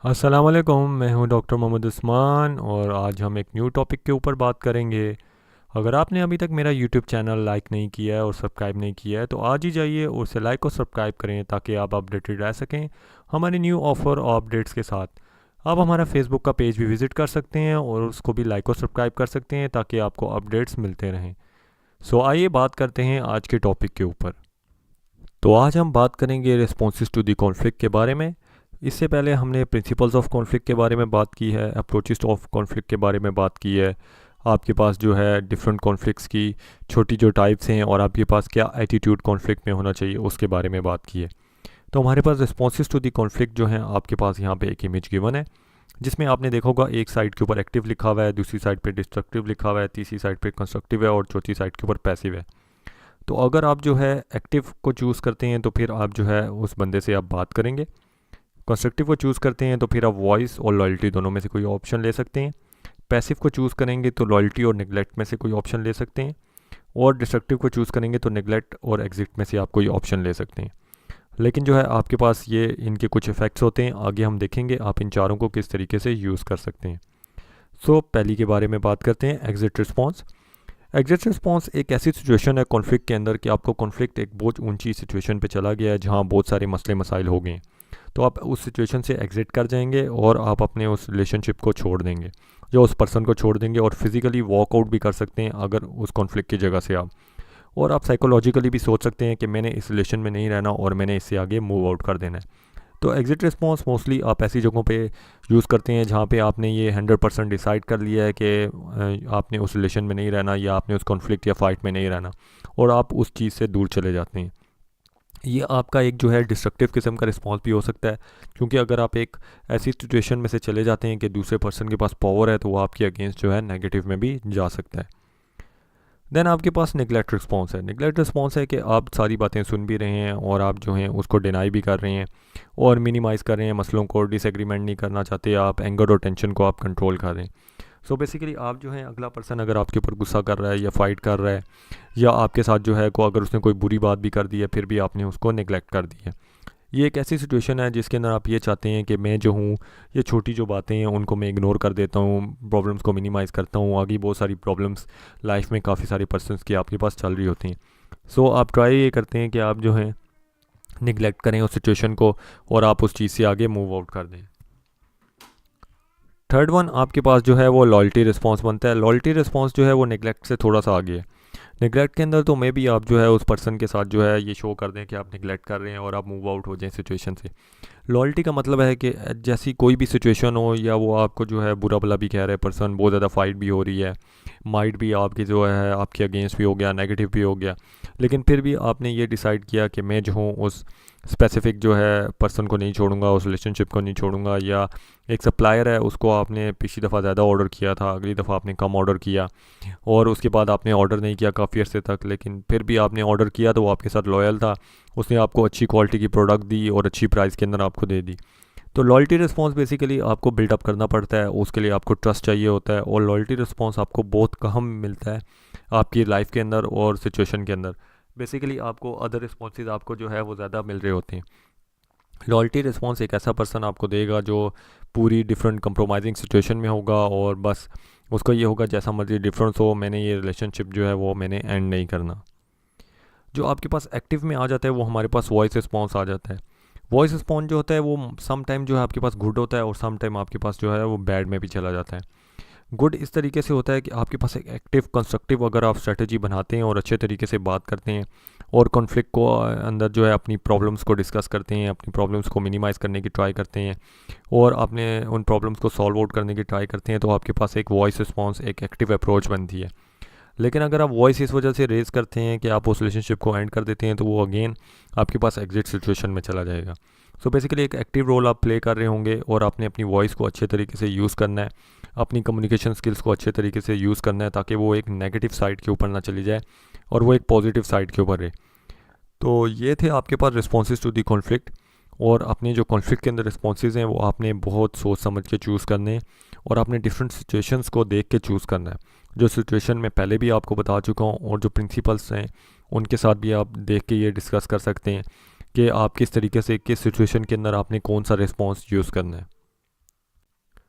अस्सलाम वालेकुम, मैं हूं डॉक्टर मोहम्मद उस्मान और आज हम एक न्यू टॉपिक के ऊपर बात करेंगे। अगर आपने अभी तक मेरा यूट्यूब चैनल लाइक नहीं किया है और सब्सक्राइब नहीं किया है तो आज ही जाइए और उसे लाइक और सब्सक्राइब करें ताकि आप अपडेटेड रह सकें हमारे न्यू ऑफ़र और अपडेट्स के साथ। आप हमारा फेसबुक का पेज भी विज़िट कर सकते हैं और उसको भी लाइक और सब्सक्राइब कर सकते हैं ताकि आपको अपडेट्स मिलते रहें। सो आइए बात करते हैं आज के टॉपिक के ऊपर। तो आज हम बात करेंगे रिस्पॉन्सेज टू द कॉन्फ्लिक्ट के बारे में। इससे पहले हमने प्रिंसिपल्स ऑफ कॉन्फ्लिक्ट के बारे में बात की है, अप्रोचेस ऑफ कॉन्फ्लिक्ट के बारे में बात की है। आपके पास जो है डिफरेंट कॉन्फ्लिक्ट्स की छोटी जो टाइप्स हैं और आपके पास क्या एटीट्यूड कॉन्फ्लिक्ट में होना चाहिए उसके बारे में बात की है। तो हमारे पास रिस्पॉन्सेज टू दी कॉन्फ्लिक्ट जो है आपके पास यहाँ पे एक इमेज गिवन है जिसमें आपने देखा होगा एक साइड के ऊपर एक्टिव लिखा हुआ है, दूसरी साइड पे डिस्ट्रक्टिव लिखा हुआ है, तीसरी साइड पे कंस्ट्रक्टिव है और चौथी साइड के ऊपर पैसिव है। तो अगर आप जो है एक्टिव को चूज़ करते हैं तो फिर आप जो है उस बंदे से आप बात करेंगे। कंस्ट्रक्टिव को चूज़ करते हैं तो फिर आप वॉइस और लॉयल्टी दोनों में से कोई ऑप्शन ले सकते हैं। पैसिव को चूज़ करेंगे तो लॉयल्टी और नेगलेक्ट में से कोई ऑप्शन ले सकते हैं। और डिस्ट्रक्टिव को चूज़ करेंगे तो नेगलेक्ट और एग्जिट में से आप कोई ऑप्शन ले सकते हैं। लेकिन जो है आपके पास ये इनके कुछ इफ़ेक्ट्स होते हैं, आगे हम देखेंगे आप इन चारों को किस तरीके से यूज़ कर सकते हैं। सो पहली के बारे में बात करते हैं, एग्जिट रिस्पॉन्स। एग्जिट रिस्पॉन्स एक ऐसी सिचुएशन है कॉन्फ्लिक्ट के अंदर कि आपको कॉन्फ्लिक्ट एक बहुत ऊंची सिचुएशन पे चला गया है जहाँ बहुत सारे मसले मसाइल हो गए हैं। तो आप उस सिचुएशन से एग्जिट कर जाएंगे और आप अपने उस रिलेशनशिप को छोड़ देंगे, जो उस पर्सन को छोड़ देंगे और फिज़िकली वॉकआउट भी कर सकते हैं अगर उस कॉन्फ्लिक्ट की जगह से आप। और आप साइकोलॉजिकली भी सोच सकते हैं कि मैंने इस रिलेशन में नहीं रहना और मैंने इससे आगे मूव आउट कर देना है। तो एग्जिट रिस्पॉन्स मोस्टली आप ऐसी जगहों पे यूज़ करते हैं जहाँ पे आपने ये 100% डिसाइड कर लिया है कि आपने उस रिलेशन में नहीं रहना या आपने उस कॉन्फ्लिक्ट या फाइट में नहीं रहना और आप उस चीज़ से दूर चले जाते हैं। ये आपका एक जो है डिस्ट्रक्टिव किस्म का रिस्पॉन्स भी हो सकता है, क्योंकि अगर आप एक ऐसी सिचुएशन में से चले जाते हैं कि दूसरे पर्सन के पास पावर है तो वो आपके अगेंस्ट जो है नेगेटिव में भी जा सकता है। देन आपके पास निगलेक्ट रिस्पॉन्स है। निगलेक्ट रिस्पॉन्स है कि आप सारी बातें सुन भी रहे हैं और आप जो हैं उसको डिनाई भी कर रहे हैं और मिनिमाइज़ कर रहे हैं मसलों को, डिसएग्रीमेंट नहीं करना चाहते आप, एंगर और टेंशन को आप कंट्रोल कर रहे हैं। सो बेसिकली आप जो है अगला पर्सन अगर आपके ऊपर गुस्सा कर रहा है या फाइट कर रहा है या आपके साथ जो है को अगर उसने कोई बुरी बात भी कर दी है फिर भी आपने उसको निगलेक्ट कर दी है। ये एक ऐसी सिचुएशन है जिसके अंदर आप ये चाहते हैं कि मैं जो हूँ ये छोटी जो बातें हैं उनको मैं इग्नोर कर देता हूँ, प्रॉब्लम्स को मिनिमाइज़ करता हूँ। आगे बहुत सारी प्रॉब्लम्स लाइफ में काफ़ी सारे पर्सन्स की आपके पास चल रही होती हैं। सो आप ट्राई ये करते हैं कि आप जो हैं निगलेक्ट करें उस सिचुएशन को और आप उस चीज़ से आगे मूव आउट कर दें। थर्ड वन आपके पास जो है वो लॉयल्टी रिस्पॉन्स बनता है। लॉयल्टी रिस्पॉन्स जो है वो निगलेक्ट से थोड़ा सा आगे है। निगलेक्ट के अंदर तो मे भी आप जो है उस पर्सन के साथ जो है ये शो कर दें कि आप निगलेक्ट कर रहे हैं और आप मूव आउट हो जाएं सिचुएशन से। लॉयल्टी का मतलब है कि जैसी कोई भी सिचुएशन हो या वो आपको जो है बुरा भला भी कह रहे हैं पर्सन, बहुत ज़्यादा फाइट भी हो रही है, माइट भी आपकी जो है आपके अगेंस्ट भी हो गया, नेगेटिव भी हो गया, लेकिन फिर भी आपने ये डिसाइड किया कि मैं जो हूँ उस स्पेसिफिक जो है पर्सन को नहीं छोड़ूंगा, उस रिलेशनशिप को नहीं छोड़ूंगा। या एक सप्लायर है उसको आपने पिछली दफ़ा ज़्यादा ऑर्डर किया था, अगली दफ़ा आपने कम ऑर्डर किया और उसके बाद आपने ऑर्डर नहीं किया काफ़ी अर्से तक, लेकिन फिर भी आपने ऑर्डर किया तो वो आपके साथ लॉयल था, उसने आपको अच्छी क्वालिटी की प्रोडक्ट दी और अच्छी प्राइस के अंदर आपको दे दी। तो लॉयल्टी रिस्पॉन्स बेसिकली आपको बिल्डअप करना पड़ता है, उसके लिए आपको ट्रस्ट चाहिए होता है और लॉयल्टी रिस्पॉन्स आपको बहुत कम मिलता है आपकी लाइफ के अंदर और सिचुएशन के अंदर। बेसिकली आपको अदर रिस्पॉन्सेज आपको जो है वो ज़्यादा मिल रहे होते हैं। लॉयल्टी रिस्पॉन्स एक ऐसा पर्सन आपको देगा जो पूरी डिफरेंट कंप्रोमाइजिंग सिचुएशन में होगा और बस उसको ये होगा जैसा मर्जी डिफरेंस हो, मैंने ये रिलेशनशिप जो है वो मैंने एंड नहीं करना। जो आपके पास एक्टिव में आ जाता है वो हमारे पास वॉइस रिस्पॉन्स आ जाता है। वॉइस रिस्पॉन्स जो होता है वो सम टाइम जो है आपके पास गुड होता है और सम टाइम आपके पास जो है वो बैड में भी चला जाता है। गुड इस तरीके से होता है कि आपके पास एक एक्टिव कंस्ट्रक्टिव अगर आप स्ट्रेटजी बनाते हैं और अच्छे तरीके से बात करते हैं और कॉन्फ्लिक्ट को अंदर जो है अपनी प्रॉब्लम्स को डिस्कस करते हैं, अपनी प्रॉब्लम्स को मिनिमाइज़ करने की ट्राई करते हैं और अपने उन प्रॉब्लम्स को सॉल्व आउट करने की ट्राई करते हैं, तो आपके पास एक वॉइस रिस्पॉन्स, एक एक्टिव अप्रोच बनती है। लेकिन अगर आप वॉइस इस वजह से रेज़ करते हैं कि आप उस रिलेशनशिप को एंड कर देते हैं तो वो अगेन आपके पास एग्जिट सिचुएशन में चला जाएगा। सो बेसिकली एक एक्टिव रोल आप प्ले कर रहे होंगे और आपने अपनी वॉइस को अच्छे तरीके से यूज़ करना है, अपनी कम्युनिकेशन स्किल्स को अच्छे तरीके से यूज़ करना है ताकि वो एक नेगेटिव साइड के ऊपर ना चली जाए और वो एक पॉजिटिव साइड के ऊपर रहे। तो ये थे आपके पास रिस्पॉन्सेज टू दी कॉन्फ्लिक्ट और अपने जो कॉन्फ्लिक्ट के अंदर रिस्पॉन्सेज हैं वो आपने बहुत सोच समझ के चूज़ करने हैं और आपने डिफरेंट सिचुएशंस को देख के चूज़ करना है। जो सिचुएशन मैं पहले भी आपको बता चुका हूँ और जो प्रिंसिपल्स हैं उनके साथ भी आप देख के ये डिस्कस कर सकते हैं कि आप किस तरीके से किस सिचुएशन के अंदर आपने कौन सा रिस्पॉन्स यूज़ करना है।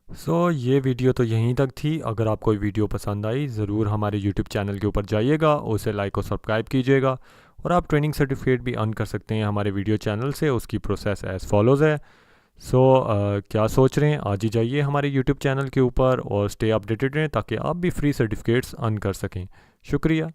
ये वीडियो तो यहीं तक थी। अगर आपको ये वीडियो पसंद आई ज़रूर हमारे यूट्यूब चैनल के ऊपर जाइएगा, उसे लाइक और सब्सक्राइब कीजिएगा। और आप ट्रेनिंग सर्टिफिकेट भी अर्न कर सकते हैं हमारे वीडियो चैनल से। उसकी प्रोसेस एज़ फॉलोज़ है। क्या सोच रहे हैं, आज ही जाइए हमारे यूट्यूब चैनल के ऊपर और स्टे अपडेटेड रहें ताकि आप भी फ्री सर्टिफिकेट्स अर्न कर सकें। शुक्रिया।